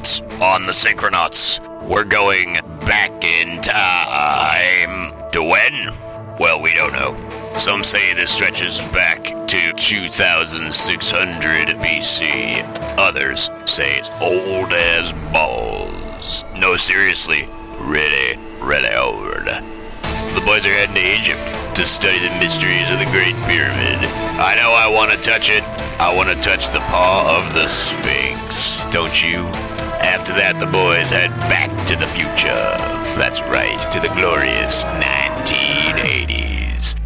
tonight on the Synchronauts, we're going back in time. To when? Well, we don't know. Some say this stretches back to 2600 BC. Others say it's old as balls. No, seriously, really old. The boys are heading to Egypt to study the mysteries of the Great Pyramid. I know I want to touch it. I want to touch the paw of the Sphinx. Don't you? After that, the boys head back to the future. That's right, to the glorious 1980s.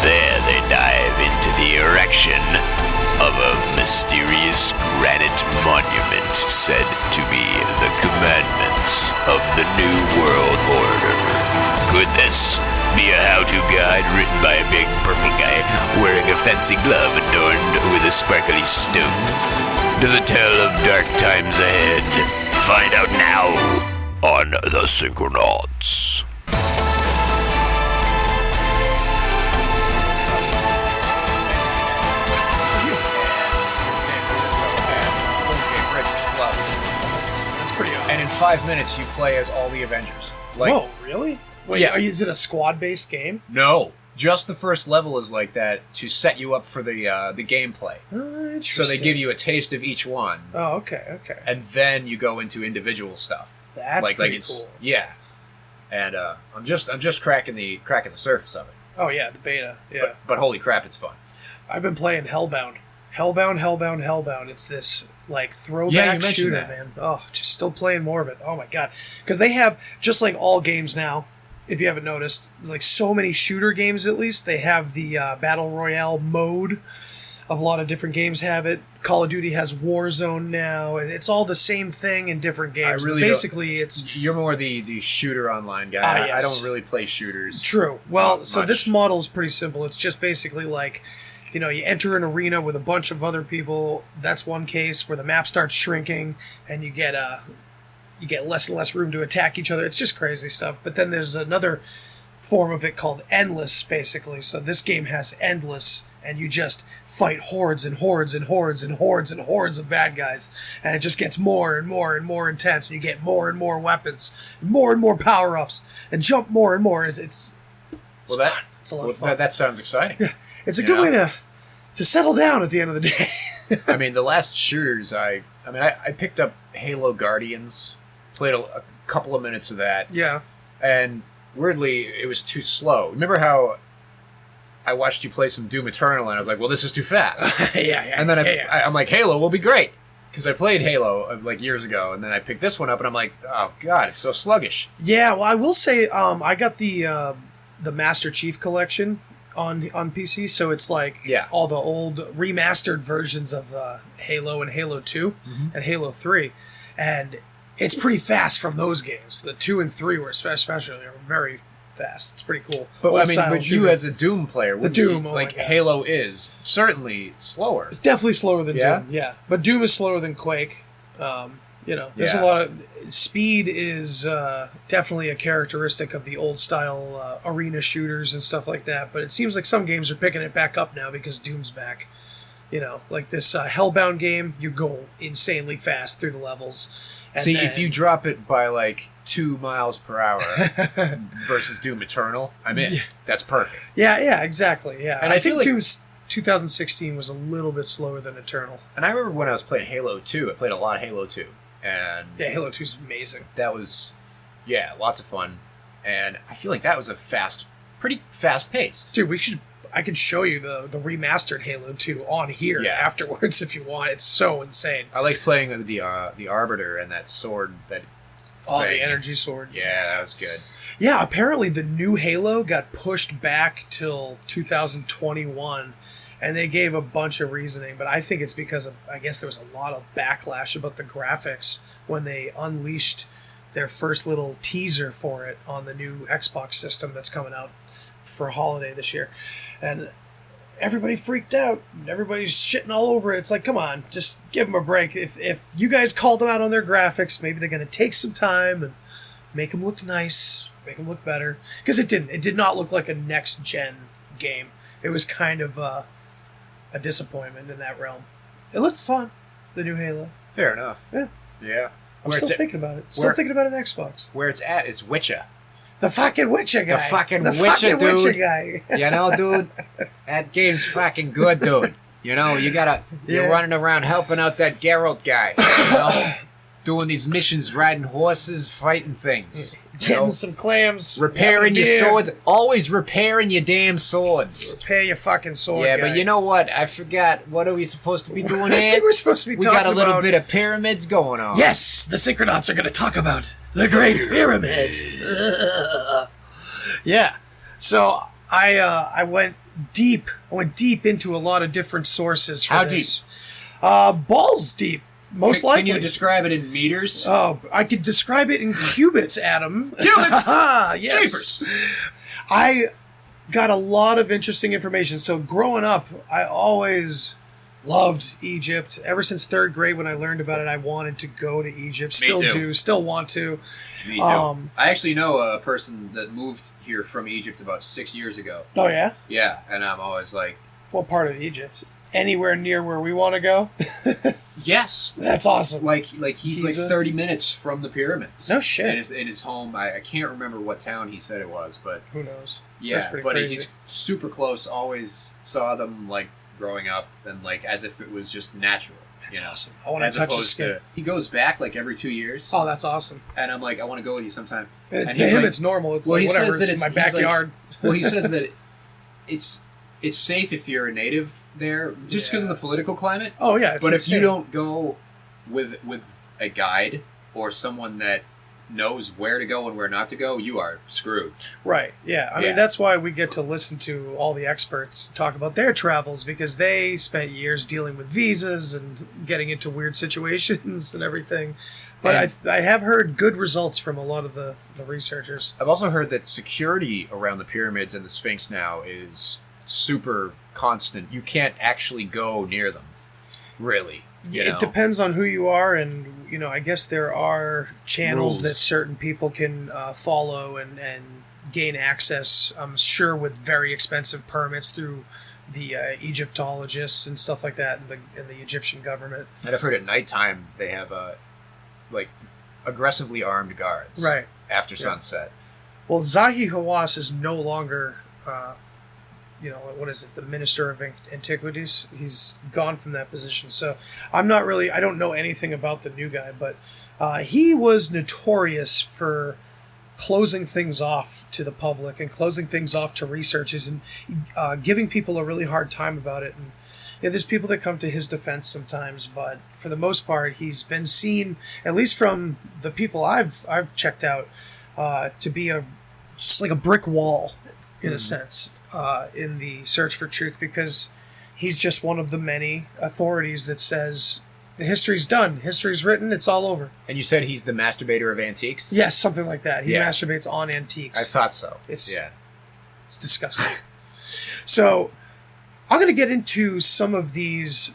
There they dive into the erection of a mysterious granite monument said to be the commandments of the New World Order. Could this be a how-to guide written by a big purple guy wearing a fancy glove adorned with a sparkly stones? Does it tell of dark times ahead? Find out now on the Synchronauts. That's pretty awesome. And in 5 minutes, you play as all the Avengers. Whoa, really? Wait, yeah. Is it a squad-based game? No. Just the first level is like that to set you up for the gameplay. Interesting. So they give you a taste of each one. Oh, okay. And then you go into individual stuff. That's pretty cool. Yeah. And I'm just cracking the surface of it. Oh yeah, the beta. Yeah. But holy crap, it's fun. I've been playing Hellbound. Hellbound. It's this like throwback shooter, that. man. Oh, just still playing more of it. Oh my god. Because they have, just like all games now, if you haven't noticed, like so many shooter games at least, they have the Battle Royale mode. A lot of different games have it. Call of Duty has Warzone now. It's all the same thing in different games. Basically, it's... You're more the shooter online guy. Yes. I don't really play shooters. True. Well, so this model is pretty simple. It's just basically like, you enter an arena with a bunch of other people. That's one case where the map starts shrinking and you get less and less room to attack each other. It's just crazy stuff. But then there's another form of it called endless, basically. So this game has endless, and you just fight hordes and hordes and hordes and hordes and hordes of bad guys. And it just gets more and more and more intense. And you get more and more weapons, more and more power-ups, and jump more and more. It's fun. It's a lot of fun. That sounds exciting. Yeah. It's a good way to settle down at the end of the day. I mean, the last shooters, I picked up Halo Guardians, played a couple of minutes of that. Yeah. And weirdly, it was too slow. Remember how I watched you play some Doom Eternal, and I was like, well, this is too fast. Yeah. And then I'm like, Halo will be great. Because I played Halo like years ago, and then I picked this one up, and I'm like, oh, God, it's so sluggish. Yeah, well, I will say I got the Master Chief Collection on PC, so it's like all the old remastered versions of Halo and Halo 2 and Halo 3, and it's pretty fast from those games. The 2 and 3 were especially very fast. It's pretty cool. But but you as a Doom player, Doom, Halo is certainly slower. It's definitely slower than Doom. Yeah, but Doom is slower than Quake. There's a lot of speed is definitely a characteristic of the old style arena shooters and stuff like that. But it seems like some games are picking it back up now because Doom's back. Like this Hellbound game, you go insanely fast through the levels. And if you drop it by like 2 miles per hour versus Doom Eternal, I'm in. Yeah. That's perfect. Yeah, exactly. Yeah, and I think Doom's 2016 was a little bit slower than Eternal. And I remember when I was playing Halo 2, I played a lot of Halo 2. And yeah, Halo 2 is amazing. That was, lots of fun. And I feel like that was pretty fast-paced. Dude, I could show you the remastered Halo 2 on here afterwards if you want. It's so insane. I liked playing the Arbiter and that sword, the energy sword. Yeah, that was good. Yeah, apparently the new Halo got pushed back till 2021, and they gave a bunch of reasoning, but I think it's because I guess there was a lot of backlash about the graphics when they unleashed their first little teaser for it on the new Xbox system that's coming out for holiday this year. And everybody freaked out. Everybody's shitting all over it. It's like, come on, just give them a break. If you guys called them out on their graphics, maybe they're going to take some time and make them look nice, make them look better. Because it didn't. It did not look like a next-gen game. It was kind of a disappointment in that realm. It looked fun, the new Halo. Fair enough. Yeah. Yeah. I'm still thinking about it. Still thinking about an Xbox. Where it's at is Witcher. The fucking Witcher guy. The fucking Witcher Witcher guy. You know, dude, that game's fucking good, dude. You know, you're running around helping out that Geralt guy. You know, doing these missions, riding horses, fighting things. Getting some clams. Repairing your swords. Always repairing your damn swords. Repair your fucking sword, Yeah, guy. but you know what? I forgot. What are we supposed to be doing I here? think we're supposed to be talking about... We got a little bit of pyramids going on. Yes! The Synchronauts are going to talk about the Great Pyramid. Yeah. So, I went deep. I went deep into a lot of different sources for this. How deep? Balls deep. Most likely. Can you describe it in meters? Oh, I could describe it in cubits, Adam. Cubits! Yes. Jeepers. I got a lot of interesting information. So growing up, I always loved Egypt. Ever since 3rd grade when I learned about it, I wanted to go to Egypt. Still do. Still want to. Me too. I actually know a person that moved here from Egypt about 6 years ago. Oh, yeah? Yeah, and I'm always like... What part of Egypt? Anywhere near where we want to go? Yes. That's awesome. Like he's like 30 minutes from the pyramids. No shit. In his home. I can't remember what town he said it was, but... Who knows? Yeah, that's pretty but crazy. He's super close. Always saw them, like, growing up, and, like, as if it was just natural. That's you know? awesome. I want to touch his skin. He goes back, like, every 2 years. Oh, that's awesome. And I'm like, I want to go with you sometime. And to him, it's normal. It's like, whatever, it's in my backyard. Well, he says that it's safe if you're a native there, just because of the political climate. Oh, yeah, it's But insane. if you don't go with a guide or someone that knows where to go and where not to go, you are screwed. Right, yeah. I mean, that's why we get to listen to all the experts talk about their travels, because they spent years dealing with visas and getting into weird situations and everything. But I have heard good results from a lot of the researchers. I've also heard that security around the pyramids and the Sphinx now is super constant. You can't actually go near them, really. It depends on who you are, and I guess there are channels that certain people can follow and gain access. I'm sure with very expensive permits through the Egyptologists and stuff like that, and the Egyptian government. And I've heard at nighttime they have like aggressively armed guards. Right after sunset. Well, Zahi Hawass is no longer. What is it? The Minister of Antiquities. He's gone from that position. So I don't know anything about the new guy, but he was notorious for closing things off to the public and closing things off to researchers and giving people a really hard time about it. And there's people that come to his defense sometimes, but for the most part, he's been seen, at least from the people I've checked out, to be just like a brick wall. In a sense, in the search for truth, because he's just one of the many authorities that says the history's done, history's written, it's all over. And you said he's the masturbator of antiques? Yes, something like that. He masturbates on antiques. I thought so. It's disgusting. So, I'm going to get into some of these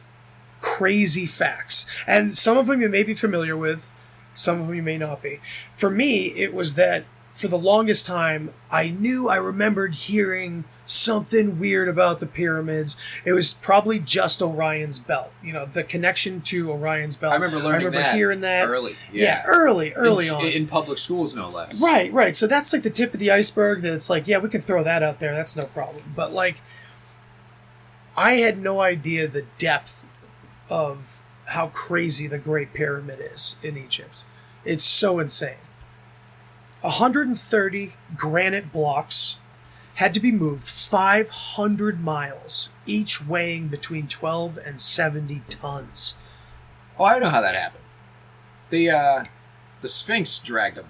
crazy facts, and some of them you may be familiar with, some of them you may not be. For me, it was that for the longest time, I remembered hearing something weird about the pyramids. It was probably just Orion's belt. The connection to Orion's belt. I remember hearing that. Early. Yeah, early on. In public schools, no less. Right. So that's like the tip of the iceberg that's like, yeah, we can throw that out there. That's no problem. But like, I had no idea the depth of how crazy the Great Pyramid is in Egypt. It's so insane. 130 granite blocks had to be moved 500 miles, each weighing between 12 and 70 tons. Oh, I know how that happened. The Sphinx dragged them.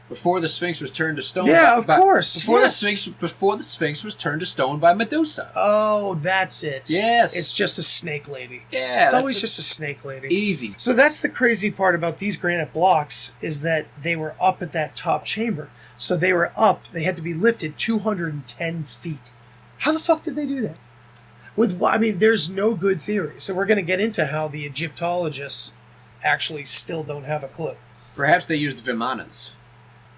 Before the Sphinx was turned to stone. Yeah, of course. Before the Sphinx was turned to stone by Medusa. Oh, that's it. Yes. It's just a snake lady. Yeah. It's always just a snake lady. Easy. So that's the crazy part about these granite blocks, is that they were up at that top chamber. So they were up. They had to be lifted 210 feet. How the fuck did they do that? There's no good theory. So we're going to get into how the Egyptologists actually still don't have a clue. Perhaps they used Vimanas.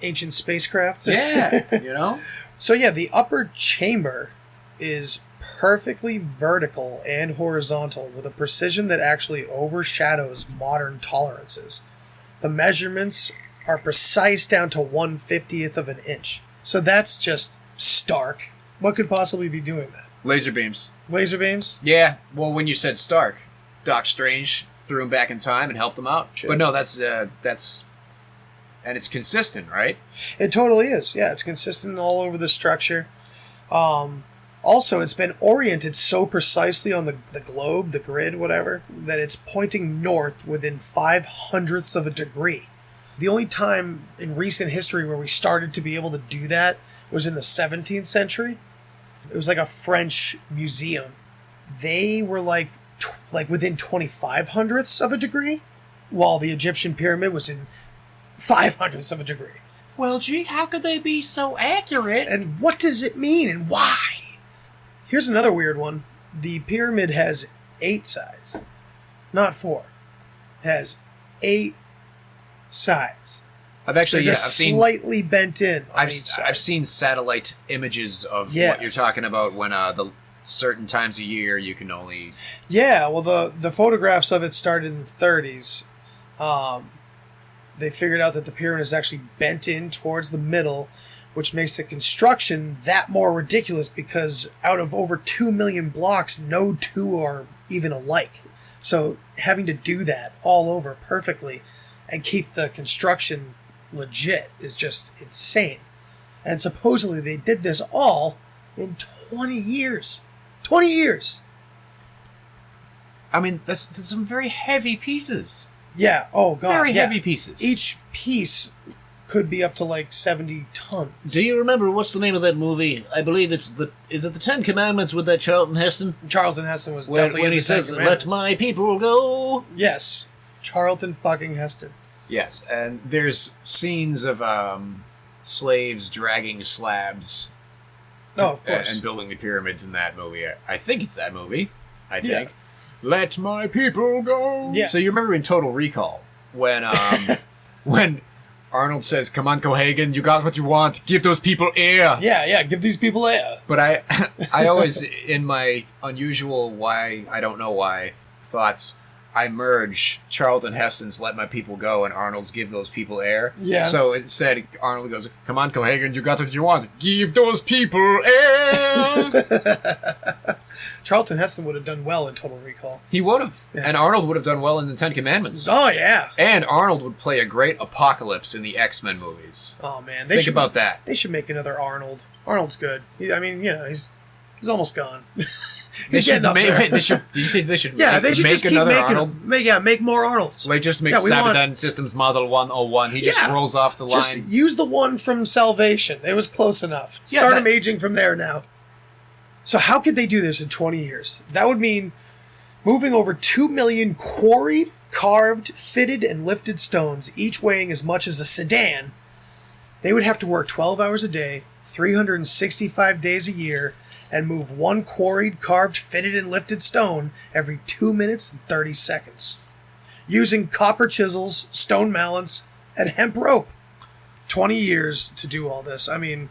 Ancient spacecraft. Yeah, So yeah, the upper chamber is perfectly vertical and horizontal with a precision that actually overshadows modern tolerances. The measurements are precise down to 1/50th of an inch. So that's just stark. What could possibly be doing that? Laser beams. Laser beams? Yeah, well, when you said Stark, Doc Strange threw him back in time and helped him out. Shit. But no, that's... And it's consistent, right? It totally is. Yeah, it's consistent all over the structure. Also, it's been oriented so precisely on the globe, the grid, whatever, that it's pointing north within 0.05 of a degree. The only time in recent history where we started to be able to do that was in the 17th century. It was like a French museum. They were like within 0.25 of a degree, while the Egyptian pyramid was in 0.05 of a degree. Well, gee, how could they be so accurate? And what does it mean and why? Here's another weird one. The pyramid has 8 sides, not 4. It has 8 sides. I've actually They're I've just seen slightly bent in on each side. I've seen satellite images of Yes. what you're talking about when the certain times a year you can only... Yeah, well, the photographs of it started in the 30s. They figured out that the pyramid is actually bent in towards the middle, which makes the construction that more ridiculous because out of over 2 million blocks, no two are even alike. So having to do that all over perfectly and keep the construction legit is just insane. And supposedly they did this all in 20 years. 20 years! I mean, that's some very heavy pieces. Yeah, oh god. Very yeah. heavy pieces. Each piece could be up to like 70 tons. Do you remember what's the name of that movie? I believe is it the Ten Commandments with that Charlton Heston? Charlton Heston was When definitely in he the Ten says, "Let Commandments." my people go." Yes, Charlton fucking Heston. Yes, and there's scenes of slaves dragging slabs Oh, of course. and building the pyramids in that movie. I think it's that movie. I think. Yeah. Let my people go. Yeah. So you remember in Total Recall when when Arnold says, "Come on, Cohagen, you got what you want. Give those people air." Yeah, give these people air. But I always, in my unusual why, I don't know why, thoughts, I merge Charlton Heston's "Let My People Go" and Arnold's "Give Those People Air." Yeah. So instead, Arnold goes, "Come on, Cohagen, you got what you want. Give those people air." Charlton Heston would have done well in Total Recall. He would have. Yeah. And Arnold would have done well in the Ten Commandments. Oh, yeah. And Arnold would play a great Apocalypse in the X-Men movies. Oh, man. Think about that. They should make another Arnold. Arnold's good. He's almost gone. They He's should getting up there. did you say they should Yeah, they should make just keep another making Arnold? them. Make more Arnolds. Like, just make Yeah, we Sabaton want- Systems Model 101. He just Yeah. rolls off the Just line. use the one from Salvation. It was close enough. Yeah, Start that- him aging from there now. So how could they do this in 20 years? That would mean moving over 2 million quarried, carved, fitted, and lifted stones, each weighing as much as a sedan. They would have to work 12 hours a day, 365 days a year, and move one quarried, carved, fitted, and lifted stone every 2 minutes and 30 seconds. Using copper chisels, stone mallets, and hemp rope. 20 years to do all this. I mean...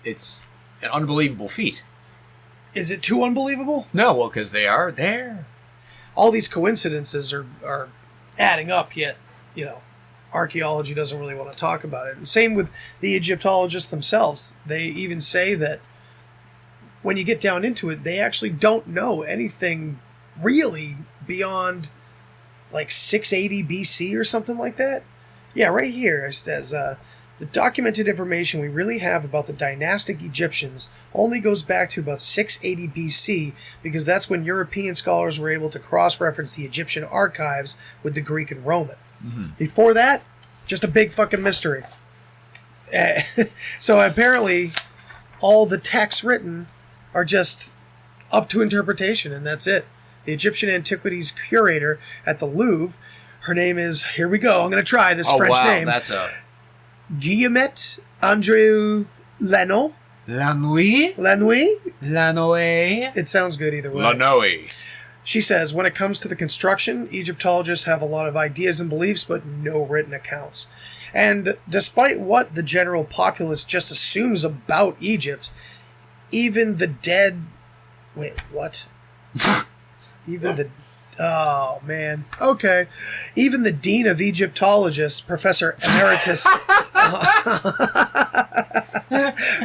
It's an unbelievable feat. Is it too unbelievable? No, well, because they are there. All these coincidences are adding up, yet, archaeology doesn't really want to talk about it. And same with the Egyptologists themselves. They even say that when you get down into it, they actually don't know anything really beyond like 680 BC or something like that. Yeah, right here it says, the documented information we really have about the dynastic Egyptians only goes back to about 680 BC because that's when European scholars were able to cross-reference the Egyptian archives with the Greek and Roman. Mm-hmm. Before that, just a big fucking mystery. So apparently, all the texts written are just up to interpretation, and that's it. The Egyptian Antiquities curator at the Louvre, her name is, here we go, I'm going to try this French name. That's a... Guillemette Andreu Lano. Lanouille? It sounds good either way. Lanouille. She says, when it comes to the construction, Egyptologists have a lot of ideas and beliefs, but no written accounts. And despite what the general populace just assumes about Egypt, even the dead... Wait, what? Even the... Oh, man. Okay. Even the Dean of Egyptologists, Professor Emeritus...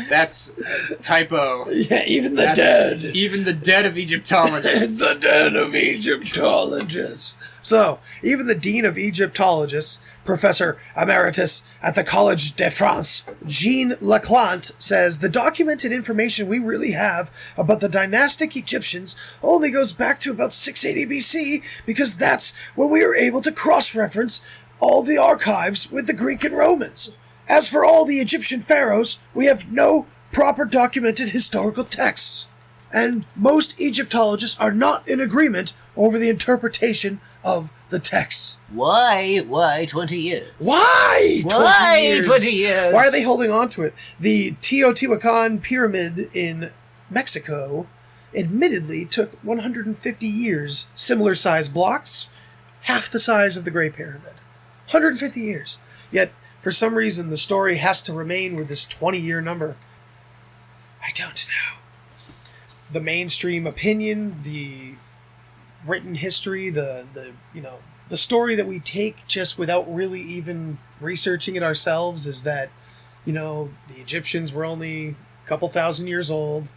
That's typo. Yeah, even the dead. Even the dead of Egyptologists. The dead of Egyptologists. So, even the Dean of Egyptologists, Professor Emeritus at the Collège de France, Jean Leclant, says the documented information we really have about the dynastic Egyptians only goes back to about 680 BC, because that's when we were able to cross-reference all the archives with the Greek and Romans. As for all the Egyptian pharaohs, we have no proper documented historical texts. And most Egyptologists are not in agreement over the interpretation of the texts. Why 20 years? Why 20 years? 20 years? Why are they holding on to it? The Teotihuacan Pyramid in Mexico admittedly took 150 years. Similar size blocks, half the size of the Great Pyramid. 150 years. Yet, for some reason, the story has to remain with this 20-year number. I don't know. The mainstream opinion, the written history, the story that we take just without really even researching it ourselves is that, the Egyptians were only a couple thousand years old,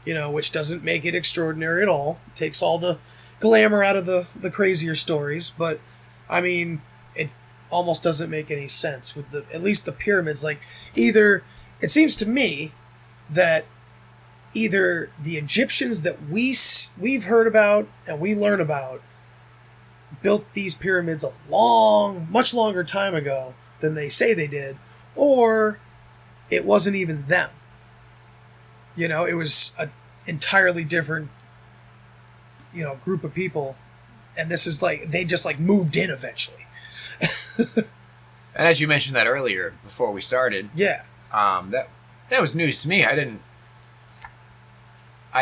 which doesn't make it extraordinary at all. It takes all the glamour out of the crazier stories, but, it almost doesn't make any sense with at least the pyramids. Like, it seems to me that either the Egyptians that we've heard about and we learn about built these pyramids much longer time ago than they say they did, or it wasn't even them. It was an entirely different, group of people, and this is they just moved in eventually. And as you mentioned that earlier, before we started, yeah, that was news to me. I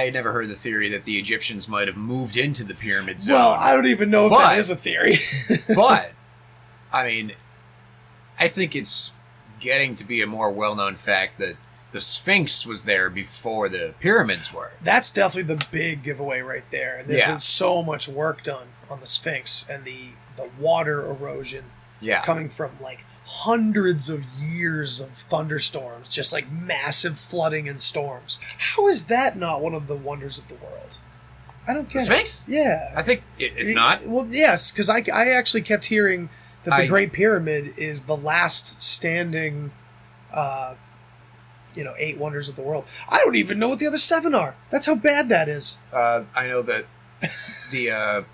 had never heard the theory that the Egyptians might have moved into the pyramid zone. Well, I don't even know if that is a theory. But, I think it's getting to be a more well-known fact that the Sphinx was there before the pyramids were. That's definitely the big giveaway right there. And there's been so much work done on the Sphinx and the water erosion coming from hundreds of years of thunderstorms, just massive flooding and storms. How is that not one of the wonders of the world? I don't get the Sphinx? it. Yeah. I think it's not. Well, yes, because I actually kept hearing that the Great Pyramid is the last standing, 8 wonders of the world. I don't even know what the other 7 are. That's how bad that is. I know that the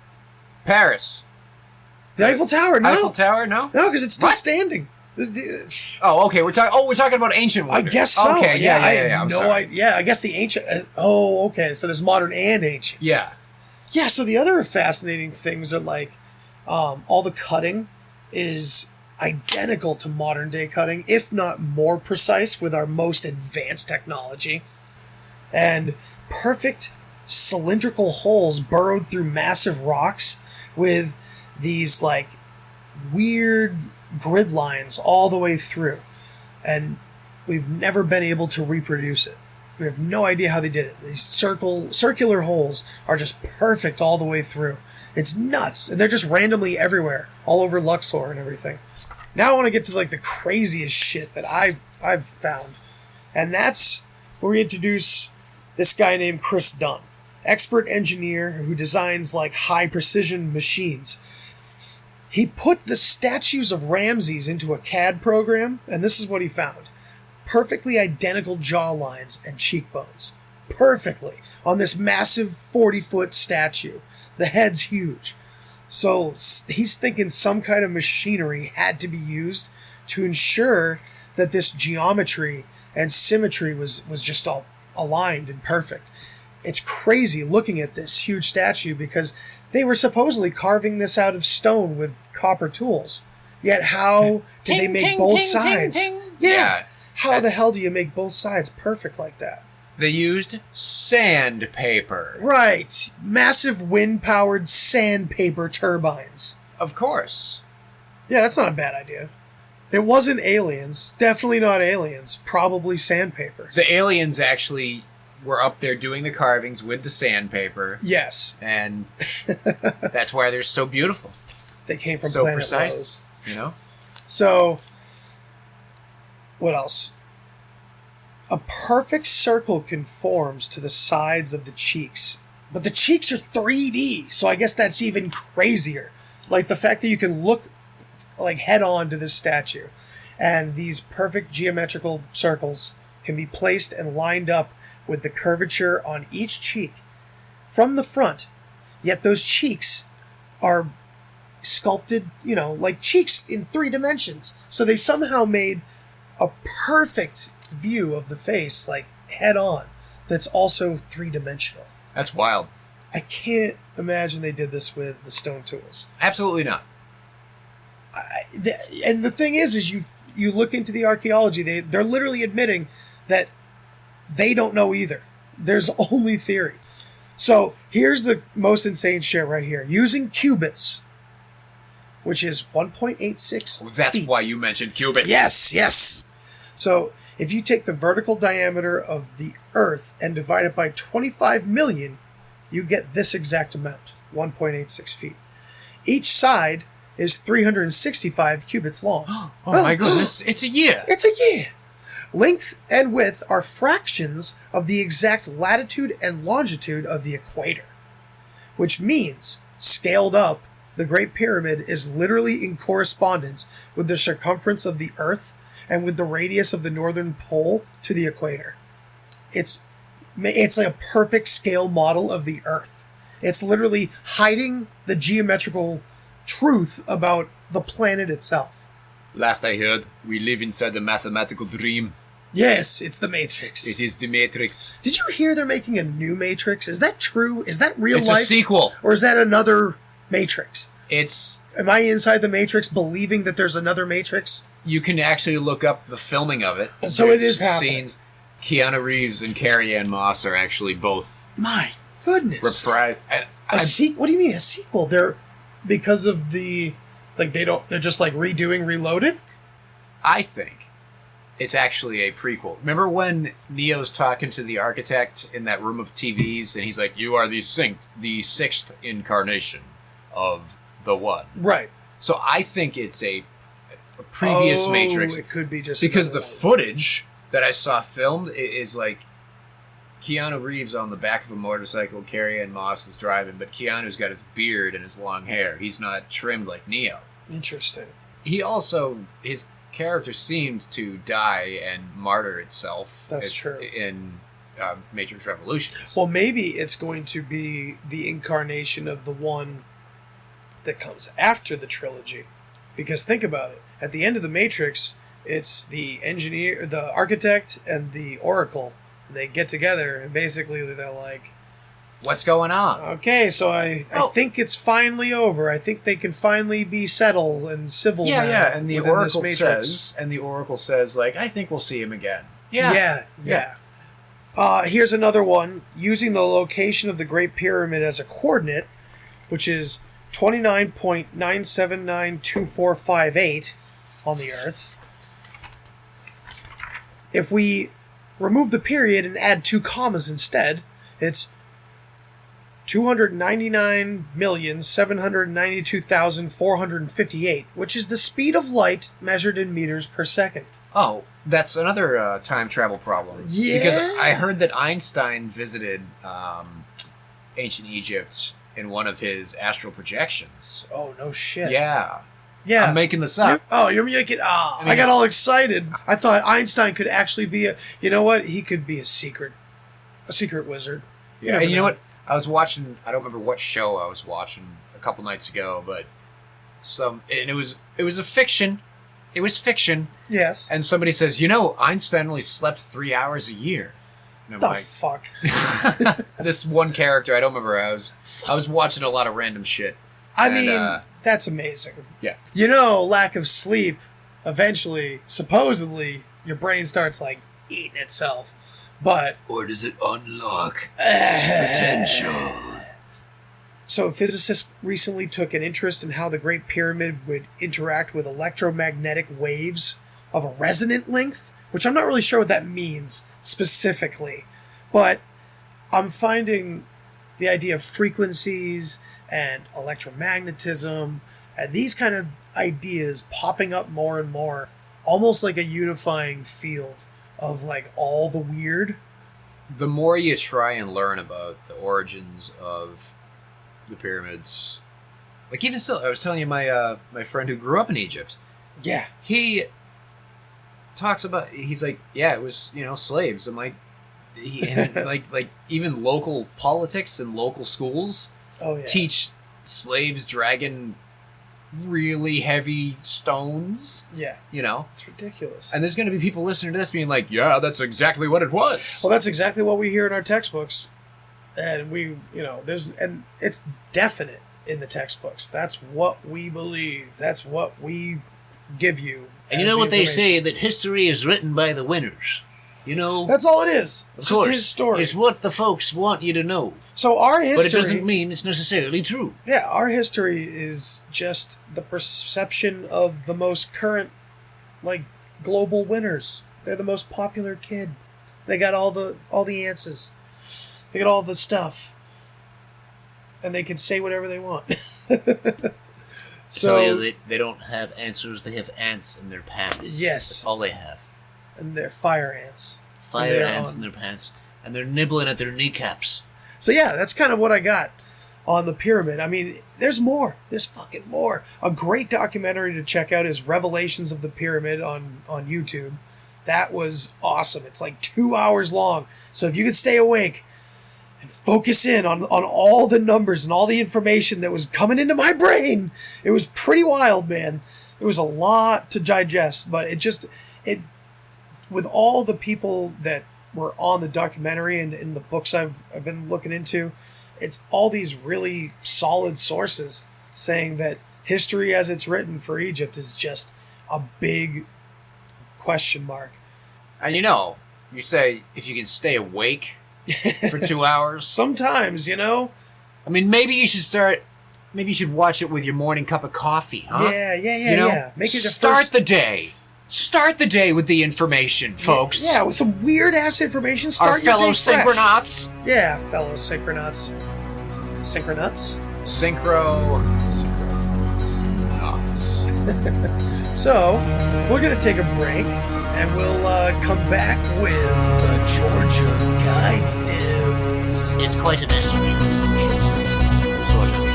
Paris... The Eiffel Tower, no. Eiffel Tower, no? No, because it's still standing. Oh, okay. We're talking about ancient wonders. I guess so. Okay, yeah. I have no idea. I guess the ancient... okay. So there's modern and ancient. Yeah. Yeah, so the other fascinating things are all the cutting is identical to modern day cutting, if not more precise with our most advanced technology. And perfect cylindrical holes burrowed through massive rocks with these weird grid lines all the way through, and we've never been able to reproduce it. We have no idea how they did it. These circular holes are just perfect all the way through. It's nuts, and they're just randomly everywhere, all over Luxor and everything. Now I want to get to the craziest shit that I've found, and that's where we introduce this guy named Chris Dunn, expert engineer who designs high precision machines. He put the statues of Ramses into a CAD program, and this is what he found. Perfectly identical jaw lines and cheekbones. Perfectly. On this massive 40-foot statue. The head's huge. So he's thinking some kind of machinery had to be used to ensure that this geometry and symmetry was just all aligned and perfect. It's crazy looking at this huge statue because they were supposedly carving this out of stone with copper tools. Yet how did they make both sides? Yeah. How the hell do you make both sides perfect like that? They used sandpaper. Right. Massive wind-powered sandpaper turbines. Of course. Yeah, that's not a bad idea. It wasn't aliens. Definitely not aliens. Probably sandpaper. The aliens actually were up there doing the carvings with the sandpaper. Yes. And that's why they're so beautiful. They came from so Planet precise, Rose. So, what else? A perfect circle conforms to the sides of the cheeks. But the cheeks are 3D, so I guess that's even crazier. Like the fact that you can look like head on to this statue. And these perfect geometrical circles can be placed and lined up with the curvature on each cheek from the front. Yet those cheeks are sculpted, like cheeks in 3 dimensions. So they somehow made a perfect view of the face, like head on, that's also 3-dimensional. That's wild. I can't imagine they did this with the stone tools. Absolutely not. And the thing is you look into the archaeology, they're literally admitting that they don't know either. There's only theory. So here's the most insane shit right here. Using cubits, which is 1.86 That's feet. why you mentioned cubits. Yes. So if you take the vertical diameter of the Earth and divide it by 25 million, you get this exact amount, 1.86 feet. Each side is 365 cubits long. Oh my goodness, it's a year. It's a year. Length and width are fractions of the exact latitude and longitude of the equator, which means, scaled up, the Great Pyramid is literally in correspondence with the circumference of the Earth and with the radius of the northern pole to the equator. It's like a perfect scale model of the Earth. It's literally hiding the geometrical truth about the planet itself. Last I heard, we live inside a mathematical dream. Yes, it's the Matrix. It is the Matrix. Did you hear they're making a new Matrix? Is that true? Is that real It's life? a sequel. Or is that another Matrix? Am I inside the Matrix believing that there's another Matrix? You can actually look up the filming of it. So it is happening. Scenes. Keanu Reeves and Carrie-Anne Moss are actually both My goodness. reprised. What do you mean a sequel? They're because of the they're just like redoing Reloaded? I think it's actually a prequel. Remember when Neo's talking to the architect in that room of TVs and he's like, "You are the sixth incarnation of the one." Right. So I think it's a previous Matrix. It could be just because the footage that I saw filmed is like Keanu Reeves on the back of a motorcycle, Carrie-Anne Moss is driving, but Keanu's got his beard and his long hair. He's not trimmed like Neo. Interesting. His character seemed to die and martyr itself. That's true. In Matrix Revolutions. Well, maybe it's going to be the incarnation of the one that comes after the trilogy. Because think about it. At the end of the Matrix, it's the engineer, the architect, and the Oracle. And they get together, and basically they're like, "What's going on?" Okay, so I think it's finally over. I think they can finally be settled and civil. Yeah. And the Oracle says, like, "I think we'll see him again." Yeah. Here's another one. Using the location of the Great Pyramid as a coordinate, which is 29.9792458 on the Earth. If we remove the period and add 2 commas instead, it's 299,792,458, which is the speed of light measured in meters per second. Oh, that's another time travel problem. Yeah. Because I heard that Einstein visited ancient Egypt in one of his astral projections. Oh, no shit. Yeah. Yeah. I'm making this up. You're making... I got all excited. I thought Einstein could actually be a... You know what? He could be a secret wizard. Yeah, and you know what? I was watching... I don't remember what show I was watching a couple nights ago, but it was a fiction. It was fiction. Yes. And somebody says, Einstein only slept 3 hours a year. And I'm fuck? This one character, I don't remember. I was watching a lot of random shit. I mean, that's amazing. Yeah. Lack of sleep, eventually, supposedly, your brain starts, eating itself. But... Or does it unlock potential? So, physicists recently took an interest in how the Great Pyramid would interact with electromagnetic waves of a resonant length, which I'm not really sure what that means specifically. But I'm finding the idea of frequencies and electromagnetism and these kind of ideas popping up more and more, almost like a unifying field of like all the weird. The more you try and learn about the origins of the pyramids, like even still, I was telling you my friend who grew up in Egypt. Yeah. He talks about, he's like, yeah, it was, slaves. I'm like, like even local politics and local schools teach slaves dragging really heavy stones. Yeah. It's ridiculous. And there's going to be people listening to this being like, yeah, that's exactly what it was. Well, that's exactly what we hear in our textbooks. And and it's definite in the textbooks. That's what we believe. That's what we give you. And you know what they say, that history is written by the winners. That's all it is. It's just his story. It's what the folks want you to know. So our history... But it doesn't mean it's necessarily true. Yeah, our history is just the perception of the most current, global winners. They're the most popular kid. They got all the answers. They got all the stuff. And they can say whatever they want. So tell you they don't have answers, they have ants in their pants. Yes. That's all they have. And they're fire ants. Fire ants in their pants. And they're nibbling at their kneecaps. So yeah, that's kind of what I got on the pyramid. I mean, there's more. There's fucking more. A great documentary to check out is Revelations of the Pyramid on YouTube. That was awesome. It's like 2 hours long. So if you could stay awake and focus in on all the numbers and all the information that was coming into my brain, it was pretty wild, man. It was a lot to digest, but it with all the people that were on the documentary and in the books I've been looking into, it's all these really solid sources saying that history as it's written for Egypt is just a big question mark. And you say if you can stay awake for 2 hours. Sometimes, I mean, maybe you should watch it with your morning cup of coffee, huh? Yeah. Make it Start the day with the information, folks. Yeah, with some weird-ass information. Start Our fellow your day fresh. Synchronauts. Yeah, fellow Synchronauts. Synchronauts? Synchronauts. So, we're going to take a break, and we'll come back with the Georgia Guidestones. It's quite a mystery. Yes. Sort of.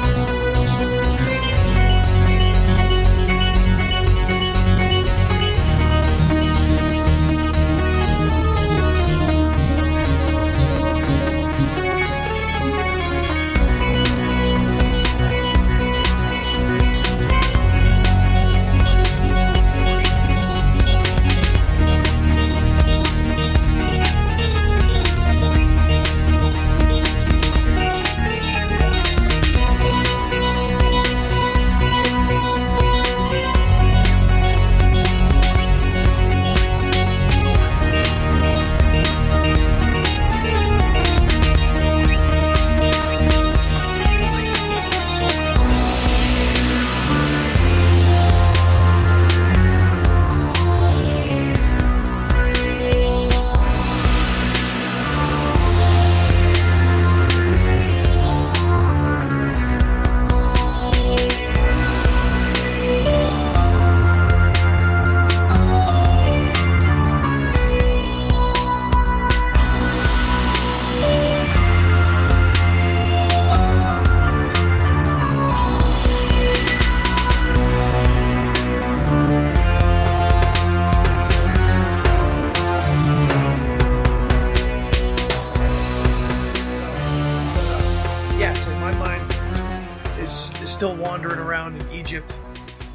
still wandering around in Egypt.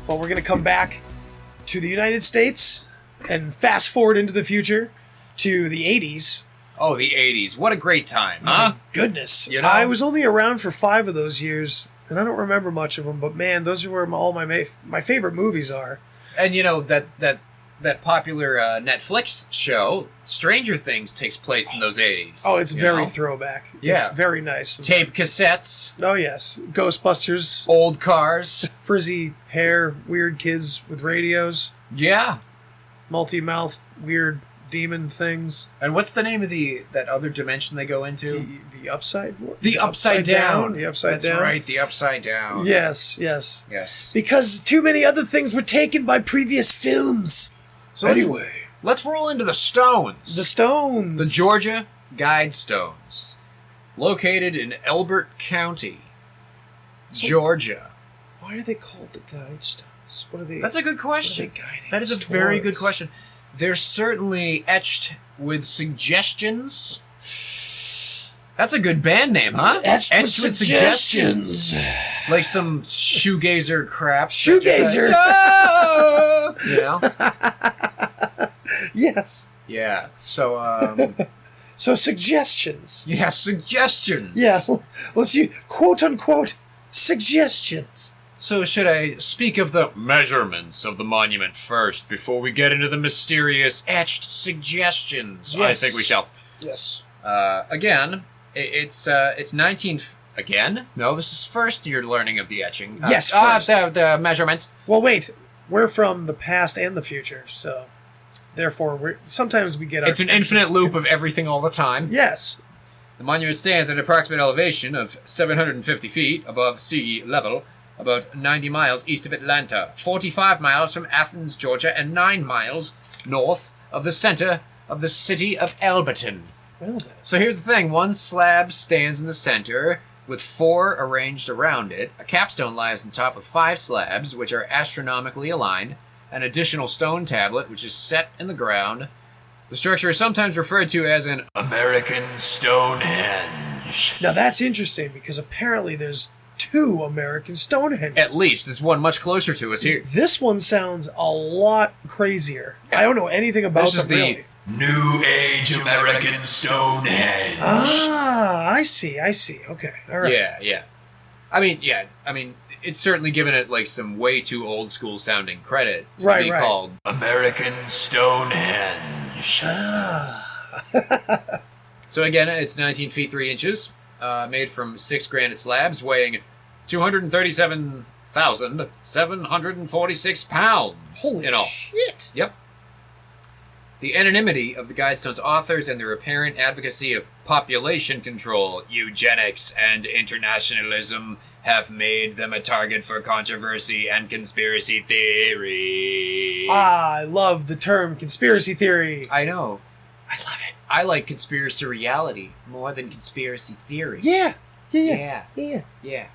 But we're going to come back to the United States and fast forward into the future to the 80s. Oh, the 80s. What a great time, My huh? goodness. You know? I was only around for 5 of those years, and I don't remember much of them, but man, those are where all my favorite movies are. And you know, that popular Netflix show, Stranger Things, takes place in those 80s. Oh, it's very know? throwback. Yeah. It's very nice. Tape cassettes. Oh, yes. Ghostbusters. Old cars. Frizzy hair, weird kids with radios. Yeah. Multi-mouthed, weird demon things. And what's the name of that other dimension they go into? The upside. The upside down. The upside That's down. That's right. The upside down. Yes. Because too many other things were taken by previous films. So anyway, let's roll into the stones. The stones. The Georgia Guidestones, located in Elbert County, Georgia. Why are they called the Guidestones? What are they? That's a good question. What are they guiding That is us a very good towards? question. They're certainly etched with suggestions. That's a good band name, huh? Etched with suggestions. Like some shoegazer crap. Shoegazer. Like, you know? Yes. Yeah. So, So suggestions. yeah, suggestions. Yeah. Let's use quote unquote suggestions. So should I speak of the measurements of the monument first before we get into the mysterious etched suggestions? Yes. I think we shall. Yes. Again, it's 19... Again? No, this is first you're learning of the etching. Yes, first. The measurements. Well, wait. We're from the past and the future, so therefore sometimes we get. It's an infinite loop of everything all the time. Yes. The monument stands at an approximate elevation of 750 feet above sea level, about 90 miles east of Atlanta, 45 miles from Athens, Georgia, and 9 miles north of the center of the city of Elberton. Well then. So here's the thing. One slab stands in the center with 4 arranged around it. A capstone lies on top with 5 slabs, which are astronomically aligned. An additional stone tablet, which is set in the ground. The structure is sometimes referred to as an American Stonehenge. Now that's interesting because apparently there's 2 American Stonehenges. At least. There's one much closer to us here. This one sounds a lot crazier. Yeah. I don't know anything about This is them, the really. New Age American Stonehenge. Ah, I see. Okay, all right. Yeah. I mean, it's certainly given it like some way too old school sounding credit to Right, be right. called American Stonehenge. Ah. So again, it's 19 feet 3 inches, made from 6 granite slabs weighing 237,746 pounds Holy in all. shit. Yep. The anonymity of the Guidestones authors and their apparent advocacy of population control, eugenics, and internationalism have made them a target for controversy and conspiracy theory. I love the term conspiracy theory. I know. I love it. I like conspiracy reality more than conspiracy theory. Yeah. Yeah. Yeah.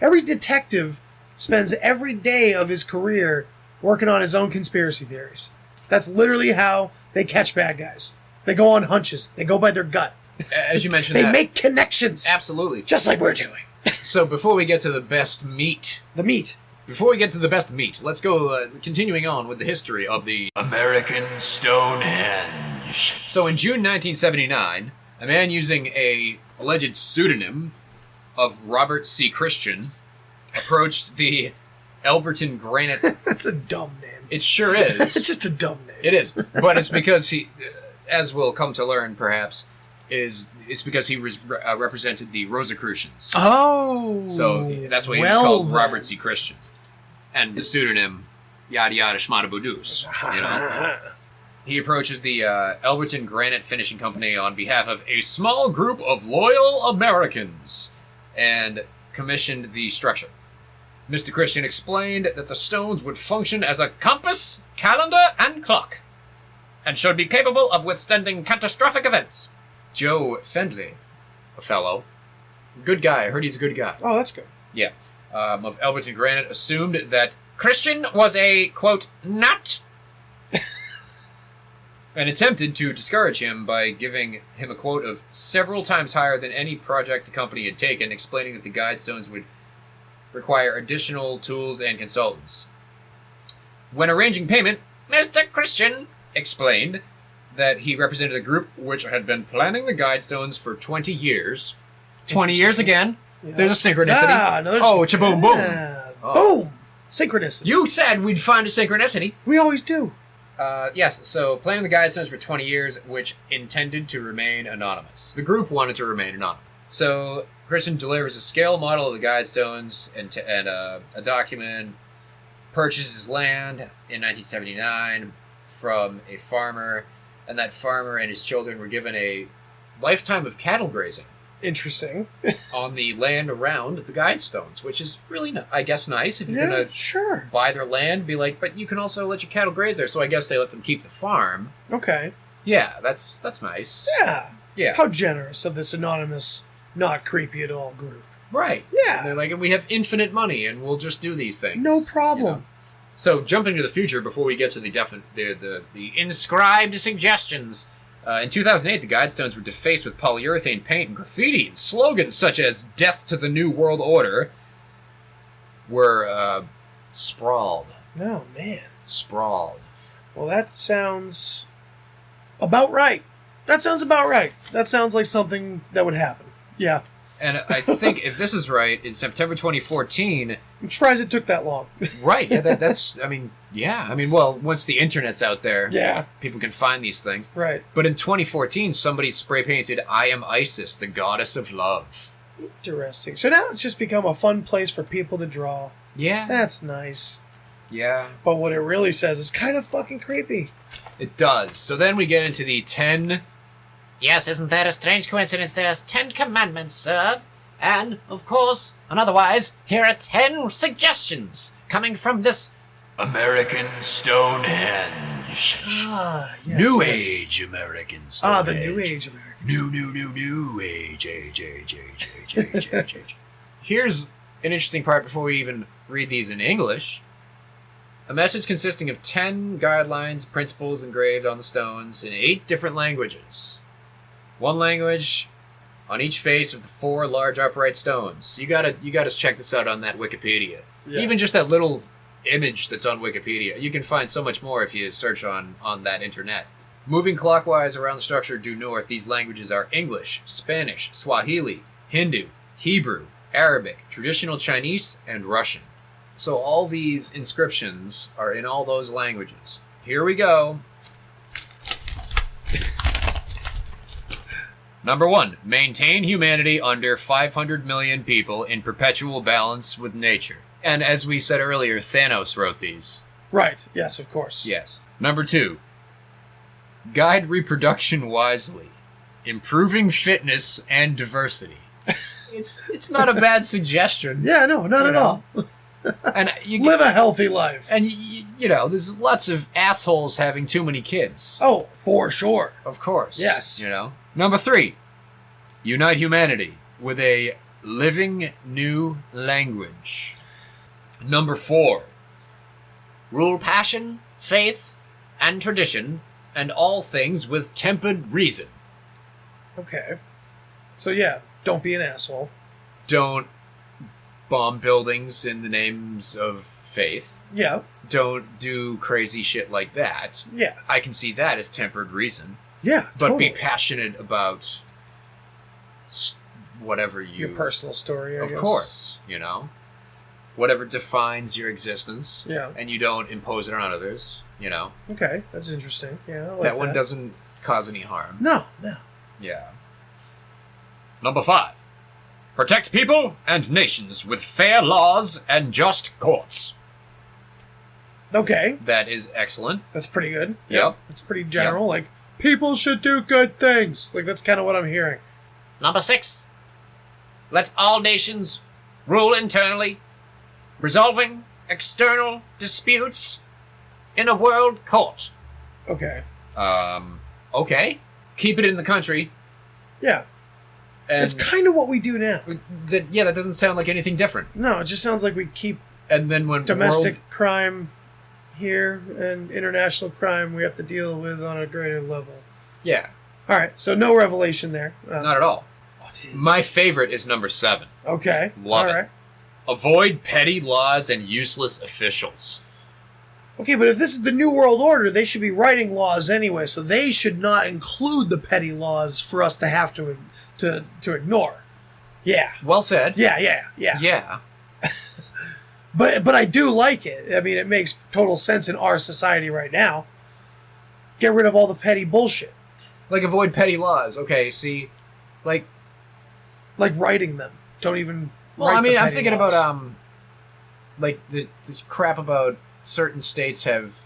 Every detective spends every day of his career working on his own conspiracy theories. That's literally how they catch bad guys. They go on hunches. They go by their gut. As you mentioned, They make connections. Absolutely. Just like we're doing. So before we get to the best meat, The meat. let's go continuing on with the history of the American Stonehenge. So in June 1979, a man using a alleged pseudonym of Robert C. Christian approached the Elberton Granite. That's a dumb name. It sure is. It's just a dumb name. It is, but it's because he, as we'll come to learn, perhaps, it's because he represented the Rosicrucians. Oh. So that's why he was called Robert C. Christian, and the pseudonym yada yada shmada boodoo's. You know, he approaches the Elberton Granite Finishing Company on behalf of a small group of loyal Americans, and commissioned the structure. Mr. Christian explained that the stones would function as a compass, calendar, and clock, and should be capable of withstanding catastrophic events. Joe Fendley, a fellow, good guy, I heard he's a good guy, Oh, that's good. yeah, of Elberton Granite, assumed that Christian was a, quote, nut, and attempted to discourage him by giving him a quote of several times higher than any project the company had taken, explaining that the Guidestones would require additional tools and consultants. When arranging payment, Mr. Christian explained that he represented a group which had been planning the Guidestones for 20 years. 20 years again. Yeah. There's a synchronicity. Ah, another Cha-boom, boom. Yeah. Oh. Boom. Synchronicity. You said we'd find a synchronicity. We always do. Yes, so planning the Guidestones for 20 years, which intended to remain anonymous. The group wanted to remain anonymous. So Christian delivers a scale model of the Guidestones and a document, purchases land in 1979 from a farmer, and that farmer and his children were given a lifetime of cattle grazing Interesting. on the land around the Guidestones, which is really, I guess, nice. If you're going to sure. buy their land, be like, but you can also let your cattle graze there, so I guess they let them keep the farm. Okay. Yeah, that's nice. Yeah. Yeah. How generous of this anonymous, not creepy at all group. Right. Yeah. And they're like, and we have infinite money, and we'll just do these things. No problem. You know? So, jumping to the future before we get to the inscribed suggestions. In 2008, the Guidestones were defaced with polyurethane paint and graffiti, and slogans such as "Death to the New World Order" were sprawled. Oh, man. Sprawled. Well, that sounds about right. That sounds about right. That sounds like something that would happen. Yeah. And I think if this is right, in September 2014... I'm surprised it took that long. Right. Yeah, that's... I mean, yeah. I mean, well, once the internet's out there, yeah, people can find these things. Right. But in 2014, somebody spray-painted, "I am Isis, the goddess of love." Interesting. So now it's just become a fun place for people to draw. Yeah. That's nice. Yeah. But what it really says is kind of fucking creepy. It does. So then we get into the 10... Yes, isn't that a strange coincidence? There's 10 commandments, sir. And, of course, and otherwise, here are 10 suggestions coming from this American Stonehenge. Ah, yes. New yes. Age American Stonehenge. Ah, the New Age Americans. New Age, age. Here's an interesting part before we even read these in English. A message consisting of 10 guidelines, principles engraved on the stones in 8 different languages. One language on each face of the 4 large upright stones. You gotta check this out on that Wikipedia. Yeah. Even just that little image that's on Wikipedia. You can find so much more if you search on that internet. Moving clockwise around the structure due north, these languages are English, Spanish, Swahili, Hindu, Hebrew, Arabic, traditional Chinese, and Russian. So all these inscriptions are in all those languages. Here we go. Number 1, maintain humanity under 500 million people in perpetual balance with nature. And as we said earlier, Thanos wrote these. Right. Yes, of course. Yes. Number 2, guide reproduction wisely, improving fitness and diversity. It's not a bad suggestion. Yeah, no, not at all. And you Live a healthy life. And you know, there's lots of assholes having too many kids. Oh, for sure. Of course. Yes. You know. Number 3, unite humanity with a living new language. Number 4, rule passion, faith, and tradition, and all things with tempered reason. Okay. So yeah, don't be an asshole. Don't bomb buildings in the names of faith. Yeah. Don't do crazy shit like that. Yeah. I can see that as tempered reason. Yeah. But totally. be passionate about whatever you... Your personal story, I guess. Of course, you know. Whatever defines your existence. Yeah. And you don't impose it on others, you know. Okay, that's interesting. Yeah, I like that one doesn't cause any harm. No, no. Yeah. Number 5. Protect people and nations with fair laws and just courts. Okay, That is excellent. that's pretty good. Yep. That's pretty general. Like, people should do good things. Like, that's kind of what I'm hearing. Number 6, let all nations rule internally, resolving external disputes in a world court. Okay. Okay. Keep it in the country. Yeah. And It's kind of what we do now. that doesn't sound like anything different. No, it just sounds like we keep And then when domestic crime here and international crime we have to deal with on a greater level. Yeah, All right, so no revelation there. not at all. What is... My favorite is number 7. Okay. Love All it. right. Avoid petty laws and useless officials. Okay, but if this is the New World Order, they should be writing laws anyway, so they should not include the petty laws for us to have to ignore. Yeah. Well said. Yeah. Yeah. But I do like it. I mean, it makes total sense in our society right now. Get rid of all the petty bullshit. Like avoid petty laws. Okay, see, like writing them. Don't even. well, write I mean, the I'm petty thinking laws. about like this crap about certain states have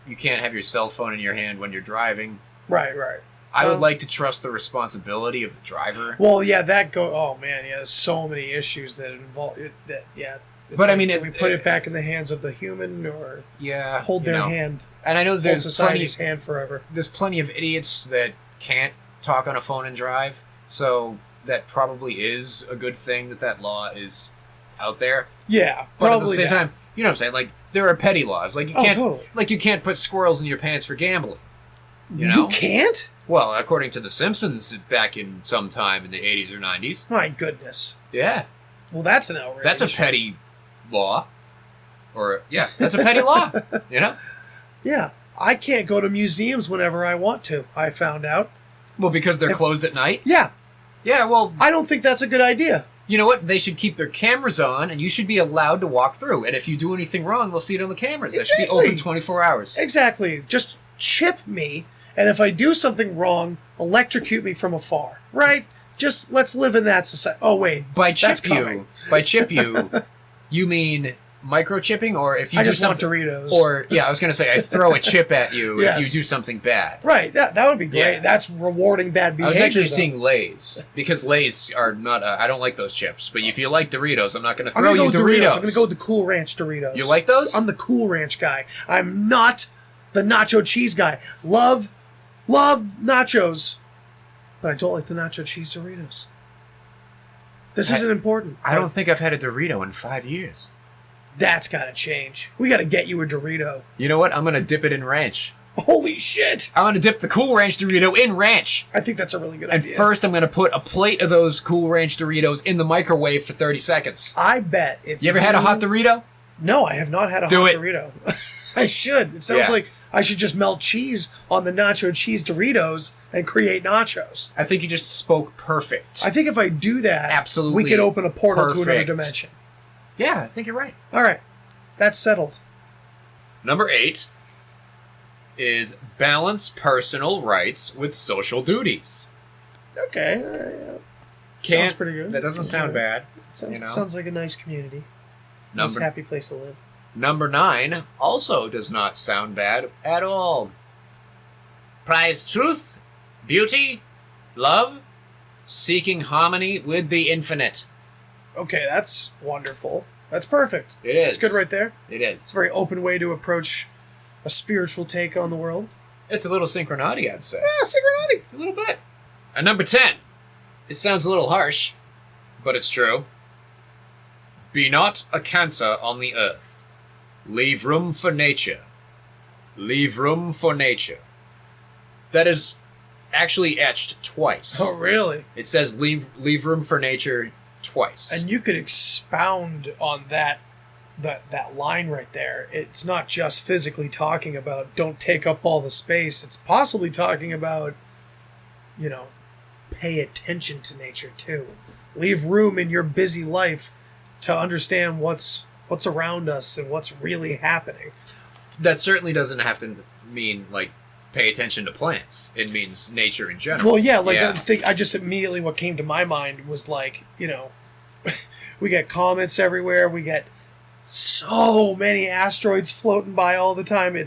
you can't have your cell phone in your hand when you're driving. Right. I would Well- like to trust the responsibility of the driver. Well, yeah, oh man, yeah, there's so many issues that involve it. That yeah. It's But I like, mean, do if- we put it back in the hands of the human, or Yeah, hold you their know. hand, And I know hold there's society's hand forever? there's plenty of idiots that can't talk on a phone and drive, so that probably is a good thing that law is out there. Yeah, But probably at the same that. time, you know what I'm saying? Like, there are petty laws. Like, you Oh, can't totally. like you can't put squirrels in your pants for gambling. You know? You can't. Well, according to The Simpsons, back in some time in the 80s or 90s. My goodness. Yeah, Well, that's an outrage. that's a petty law. Or, yeah, that's a petty law, you know? Yeah, I can't go to museums whenever I want to. I found out. Well, because they're closed at night? Yeah, Yeah, well, I don't think that's a good idea. you know what? They should keep their cameras on, and you should be allowed to walk through. And if you do anything wrong, they'll see it on the cameras. They should be Exactly. open 24 hours. Exactly. Just chip me, and if I do something wrong, electrocute me from afar. Right? Just let's live in that society. Oh wait, By that's chip coming. you mean microchipping, or if you I do just want something, Doritos. or yeah, I was gonna say I throw a chip at you Yes. if you do something bad. Right, that would be great. Yeah. That's rewarding bad I behavior. was actually though. seeing Lay's because Lay's are not. I don't like those chips. But if you like Doritos, I'm not gonna I'm throw gonna you go with Doritos. I'm gonna go with the Cool Ranch Doritos. You like those? I'm the Cool Ranch guy. I'm not the nacho cheese guy. Love nachos, but I don't like the nacho cheese Doritos. This isn't important. I don't think I've had a Dorito in 5 years. That's got to change. We got to get you a Dorito. You know what? I'm gonna dip it in ranch. Holy shit! I'm gonna dip the Cool Ranch Dorito in ranch. I think that's a really good And idea. first, I'm gonna put a plate of those Cool Ranch Doritos in the microwave for 30 seconds. I bet if You ever had a hot Dorito? No, I have not had a Do hot it. Dorito. I should. It sounds Yeah. like I should just melt cheese on the nacho cheese Doritos and create nachos. I think you just spoke perfect. I think if I do that, Absolutely we could open a portal to another perfect. dimension. Yeah, I think you're right. All right, that's settled. Number 8 is balance personal rights with social duties. Okay, all right, yeah. Can't- Sounds pretty good. That doesn't sound bad. Sounds, you know? sounds like a nice community. Nice, Number happy place to live. Number 9 also does not sound bad at all. Prize truth, beauty, love, seeking harmony with the infinite. Okay, that's wonderful. That's perfect. It is. It's good right there. It It's is. a very open way to approach a spiritual take on the world. It's a little synchronauty, I'd say. Yeah, synchronauty. A little bit. And number 10. It sounds a little harsh, but it's true. Be not a cancer on the earth. Leave room for nature. Leave room for nature. That is actually etched twice. Oh, really? It says leave room for nature twice. And you could expound on that line right there. It's not just physically talking about don't take up all the space. It's possibly talking about, pay attention to nature too. Leave room in your busy life to understand what's around us and what's really happening. that certainly doesn't have to mean like pay attention to plants. It means nature in general. Well, yeah, I just immediately what came to my mind was like, we get comets everywhere. We get so many asteroids floating by all the time.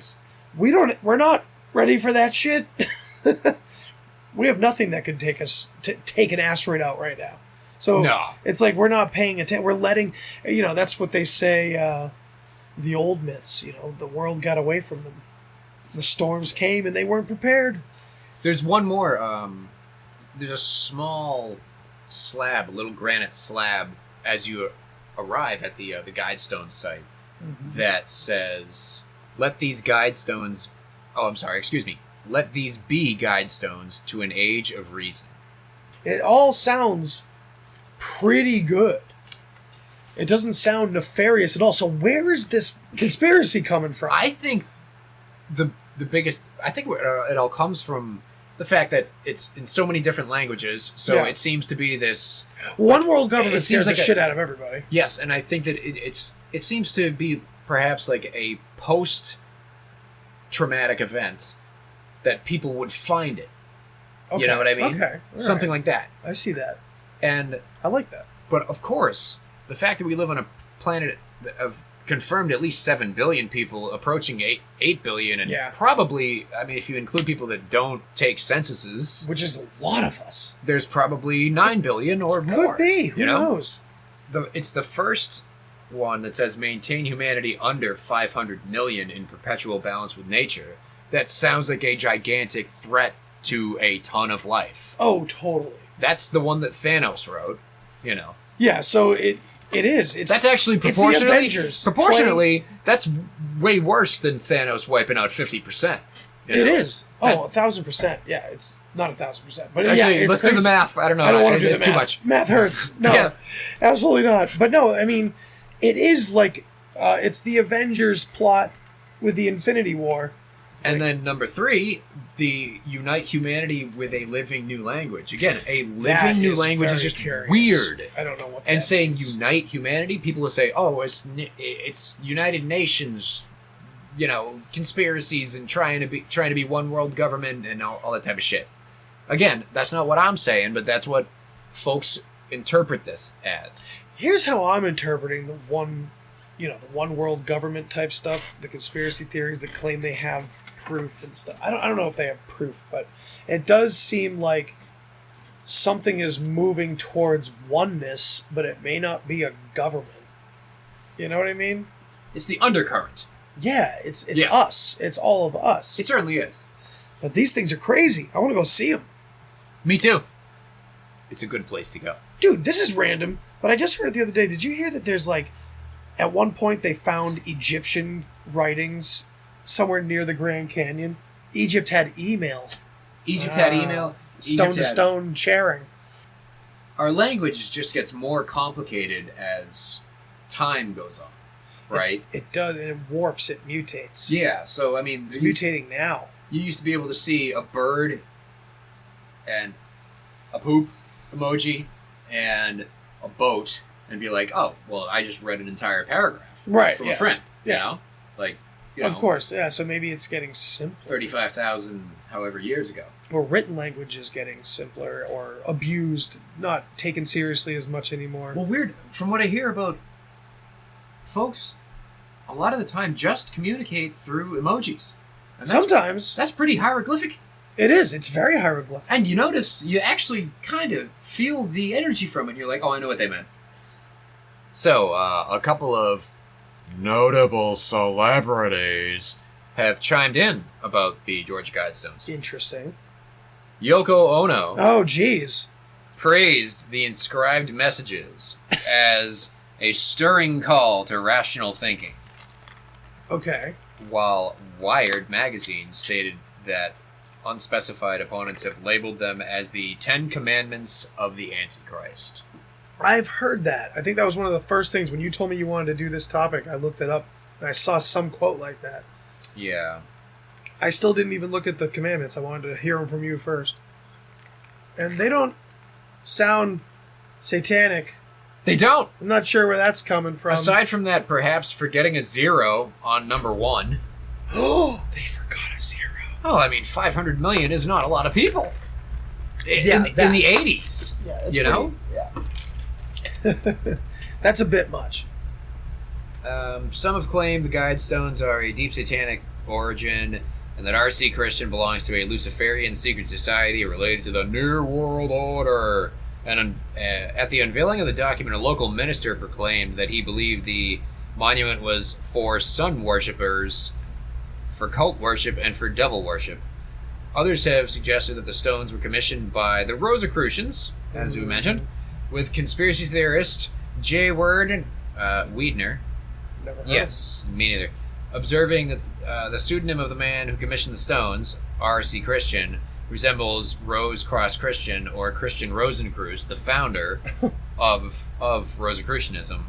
We're not ready for that shit. We have nothing that could take an asteroid out right now. So No. it's like we're not paying attention. We're letting, that's what they say, the old myths, the world got away from them. The storms came and they weren't prepared. There's one more. There's a small slab, a little granite slab, as you arrive at the Guidestones site that says, "Let these Guidestones." Oh, I'm sorry. Excuse me. Let these be Guidestones to an age of reason. It all sounds pretty good. It doesn't sound nefarious at all. So where is this conspiracy coming from? I think the biggest. I think it all comes from the fact that it's in so many different languages. So Yeah. it seems to be this. One world government it scares seems the like shit out of everybody. Yes, and I think that it seems to be perhaps like a post-traumatic event that people would find it. Okay. You know what I mean? Okay. All Something right. like that. I see that. And I like that. but of course, the fact that we live on a planet of confirmed at least 7 billion people, approaching 8 billion, and Yeah. probably, I mean, if you include people that don't take censuses, Which is a lot of us. there's probably 9 billion or more. Could be. Who you know? knows? It's the first one that says maintain humanity under 500 million in perpetual balance with nature. That sounds like a gigantic threat to a ton of life. Oh, totally. That's the one that Thanos wrote, you know. Yeah, so it is. That's actually it's the proportionally. Avengers Proportionally, that's way worse than Thanos wiping out 50%. It is. That- Oh, 1,000%. Yeah, it's not 1,000%, but Actually, yeah, it's let's do crazy. the math. I don't know. I don't want to do it's the math. too much. Math hurts. No, Yeah. absolutely not. But no, I mean, it is like it's the Avengers plot with the Infinity War. And then number 3, the unite humanity with a living new language. Again, a That living new is language is very just curious. weird. I don't know what. And that saying means. unite humanity, people will say, "Oh, it's United Nations, you know, conspiracies and trying to be one world government and all that type of shit." Again, that's not what I'm saying, but that's what folks interpret this as. Here's how I'm interpreting the one world government type stuff, the conspiracy theories that claim they have proof and stuff. I don't know if they have proof, but it does seem like something is moving towards oneness, but it may not be a government. You know what I mean? It's the undercurrent. Yeah, it's Yeah. us. It's all of us. It certainly is. But these things are crazy. I want to go see them. Me too. It's a good place to go. Dude, this is random, but I just heard it the other day. Did you hear that there's like, at one point they found Egyptian writings somewhere near the Grand Canyon? Egypt had email. Egypt had email. Stone Egypt to had- stone sharing. Our language just gets more complicated as time goes on, right? It does, and it warps, it mutates. Yeah, so I mean, It's mutating now. you used to be able to see a bird and a poop emoji and a boat and be like, oh, well, I just read an entire paragraph Right, from yes. a friend, Yeah. you know? Like, Of course, yeah, so maybe it's getting simpler. 35,000 however years ago. Or written language is getting simpler or abused, not taken seriously as much anymore. Well, weird. From what I hear about folks, a lot of the time just communicate through emojis. And Sometimes that's pretty hieroglyphic. it is. It's very hieroglyphic. And you notice, you actually kind of feel the energy from it. You're like, oh, I know what they meant. So, a couple of notable celebrities have chimed in about the Georgia Guidestones. Interesting. Yoko Ono Oh, geez. praised the inscribed messages as a stirring call to rational thinking, Okay. while Wired magazine stated that unspecified opponents have labeled them as the 10 Commandments of the Antichrist. I've heard that. I think that was one of the first things when you told me you wanted to do this topic. I looked it up and I saw some quote like that. Yeah. I still didn't even look at the commandments. I wanted to hear them from you first. And they don't sound satanic. They don't. I'm not sure where that's coming from. Aside from that, perhaps forgetting a 0 on number 1. Oh, they forgot a 0. Oh, I mean, 500 million is not a lot of people. Yeah, in that. the 80s. Yeah, it's You know? Yeah. That's a bit much. Some have claimed the Guidestones are a deep satanic origin, and that R.C. Christian belongs to a Luciferian secret society related to the New World Order. And at the unveiling of the document, a local minister proclaimed that he believed the monument was for sun worshippers, for cult worship, and for devil worship. Others have suggested that the stones were commissioned by the Rosicrucians, as we mentioned, with conspiracy theorist J. Wiedner. Never heard. Yes, me neither. Observing that the pseudonym of the man who commissioned the stones, R.C. Christian, resembles Rose Cross Christian or Christian Rosencreuz, the founder of Rosicrucianism.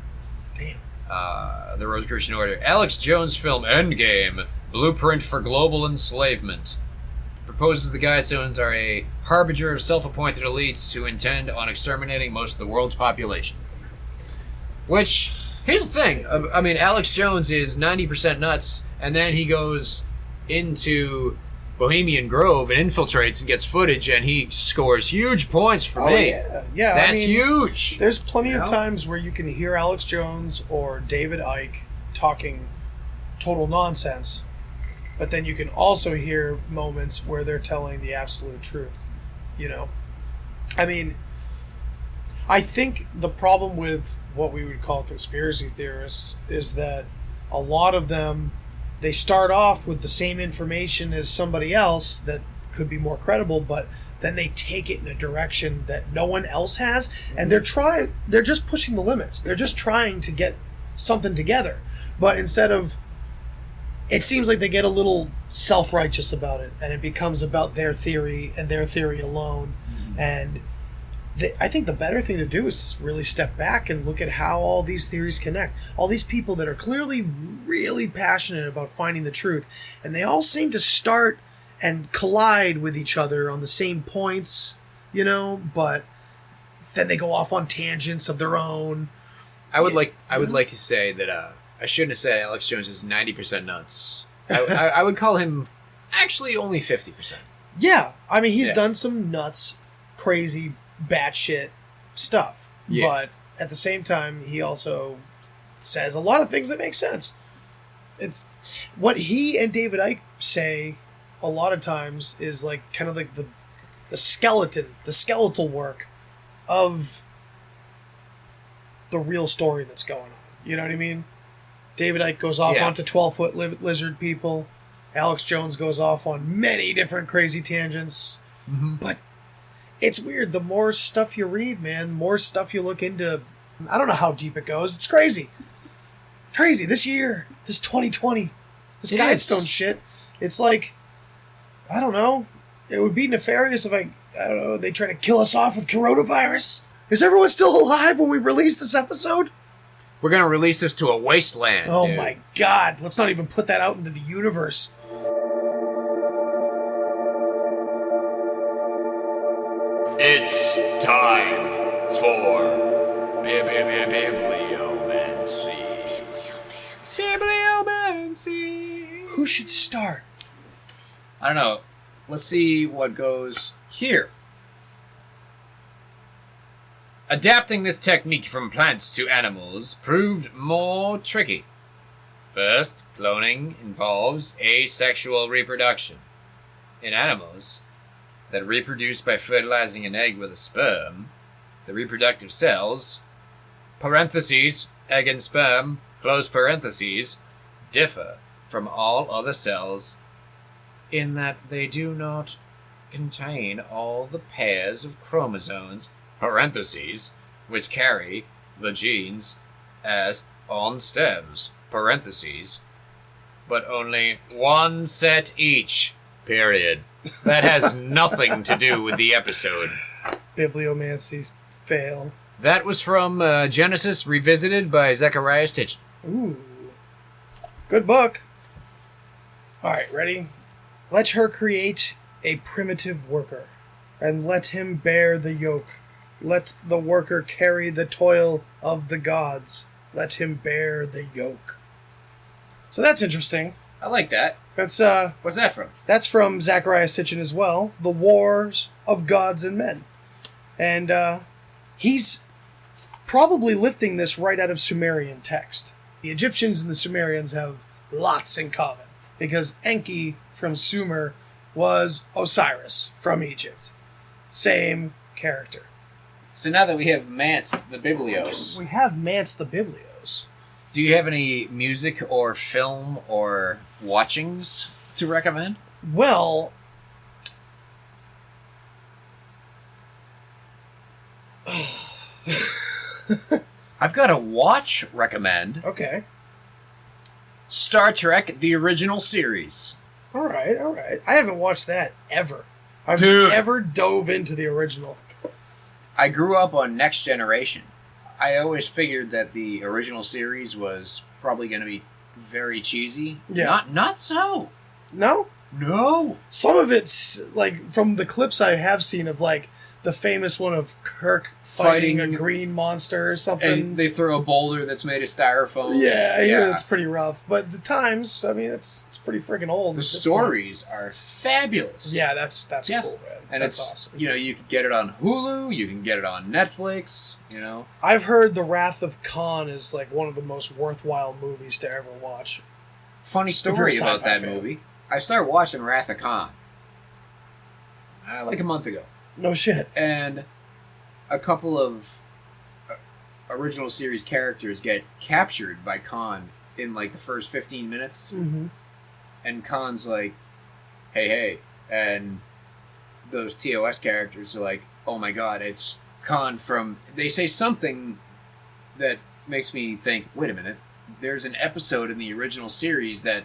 Damn. The Rosicrucian Order. Alex Jones' film Endgame, Blueprint for Global Enslavement, proposes the Guidestones are a harbinger of self-appointed elites who intend on exterminating most of the world's population. Which, here's the thing. I mean, Alex Jones is 90% nuts, and then he goes into Bohemian Grove and infiltrates and gets footage, and he scores huge points for me. Yeah, That's I mean, huge. There's plenty You of know? times where you can hear Alex Jones or David Icke talking total nonsense, but then you can also hear moments where they're telling the absolute truth, you know? I mean, I think the problem with what we would call conspiracy theorists is that a lot of them, they start off with the same information as somebody else that could be more credible, but then they take it in a direction that no one else has, and they're just pushing the limits. They're just trying to get something together. But instead of, it seems like they get a little self-righteous about it, and it becomes about their theory and their theory alone. And I think the better thing to do is really step back and look at how all these theories connect. All these people that are clearly really passionate about finding the truth, and they all seem to start and collide with each other on the same points, you know, but then they go off on tangents of their own. I would like to say that I shouldn't have said Alex Jones is 90% nuts. I would call him actually only 50%. Yeah, I mean, he's done some nuts, crazy, batshit stuff. Yeah. But at the same time, he also says a lot of things that make sense. It's what he and David Icke say a lot of times is like kind of like the skeletal work of the real story that's going on. You know what I mean? David Icke goes off onto 12-foot lizard people. Alex Jones goes off on many different crazy tangents. Mm-hmm. But it's weird. The more stuff you read, man, the more stuff you look into. I don't know how deep it goes. It's crazy. Crazy. This year, this 2020, this Guidestone shit. It's like, I don't know. It would be nefarious if I don't know, they try to kill us off with coronavirus. Is everyone still alive when we release this episode? We're going to release this to a wasteland. Oh, dude. My God. Let's not even put that out into the universe. It's time for Bibliomancy. Bibliomancy. Who should start? I don't know. Let's see what goes here. Adapting this technique from plants to animals proved more tricky. First, cloning involves asexual reproduction. In animals that reproduce by fertilizing an egg with a sperm, the reproductive cells, parentheses, egg and sperm, close parentheses, differ from all other cells in that they do not contain all the pairs of chromosomes, parentheses, which carry the genes as on stems, parentheses, but only one set each, period. That has nothing to do with the episode. Bibliomancy's fail. That was from Genesis Revisited by Zechariah Stitch. Ooh. Good book. Alright, ready? Let her create a primitive worker, and let him bear the yoke. Let the worker carry the toil of the gods. Let him bear the yoke. So that's interesting. I like that. That's What's that from? That's from Zechariah Sitchin as well. The Wars of Gods and Men. And he's probably lifting this right out of Sumerian text. The Egyptians and the Sumerians have lots in common, because Enki from Sumer was Osiris from Egypt. Same character. So now that we have Manced the Biblios... We have Manced the Biblios. Do you have any music or film or watchings to recommend? Well... I've got a watch recommend. Okay. Star Trek, the original series. All right. I haven't watched that ever. I've Dude. never dove into the original. I grew up on Next Generation. I always figured that the original series was probably going to be very cheesy. Yeah. Not so. No? No. Some of it's, like, from the clips I have seen of, like, the famous one of Kirk fighting a green monster or something. And they throw a boulder that's made of styrofoam. Yeah, it's pretty rough. But the times, I mean, it's pretty freaking old. The stories are fabulous. Yeah, that's cool, man. And that's it's awesome. You know, you can get it on Hulu, you can get it on Netflix, you know. I've heard The Wrath of Khan is like one of the most worthwhile movies to ever watch. Funny If you're a story sci-fi about that fan. movie. I started watching Wrath of Khan like a month ago. No shit. And a couple of original series characters get captured by Khan in like the first 15 minutes. Mm-hmm. And Khan's like, hey. And those TOS characters are like, oh my god, it's Khan from... They say something that makes me think, wait a minute, there's an episode in the original series that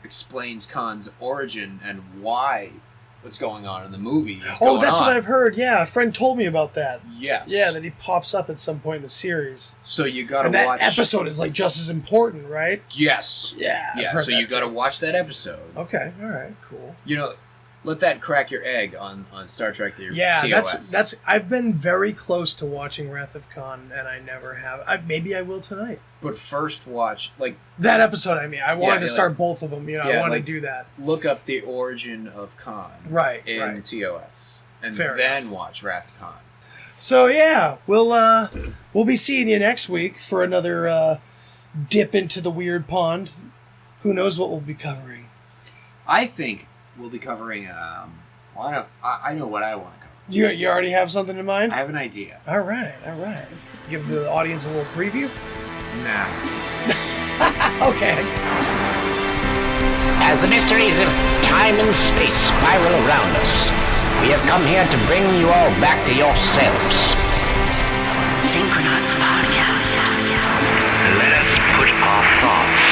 explains Khan's origin and why what's going on in the movie is going That's on. what I've heard. Yeah, a friend told me about that. Yes. Yeah, that he pops up at some point in the series. So you gotta And that watch... episode is like just as important, right? Yes. Yeah, I've Yeah, heard so that you gotta too. watch that episode. Okay, all right, cool. You know, let that crack your egg on Star Trek the Yeah, TOS. that's. I've been very close to watching Wrath of Khan, and I never have. Maybe I will tonight. But first watch, like... That episode, I mean, I wanted to like- start both of them. You know, I yeah, wanted like- to do that. Look up the origin of Khan. Right, In right. TOS. And Fair then watch Wrath of Khan. So yeah, we'll be seeing you next week for another dip into the weird pond. Who knows what we'll be covering? I think we'll be covering... I know what I want to cover. You already have something in mind? I have an idea. All right. Give the audience a little preview. Nah. Okay. As the mysteries of time and space spiral around us, we have come here to bring you all back to yourselves. Synchronauts Podcast. Let us put our thoughts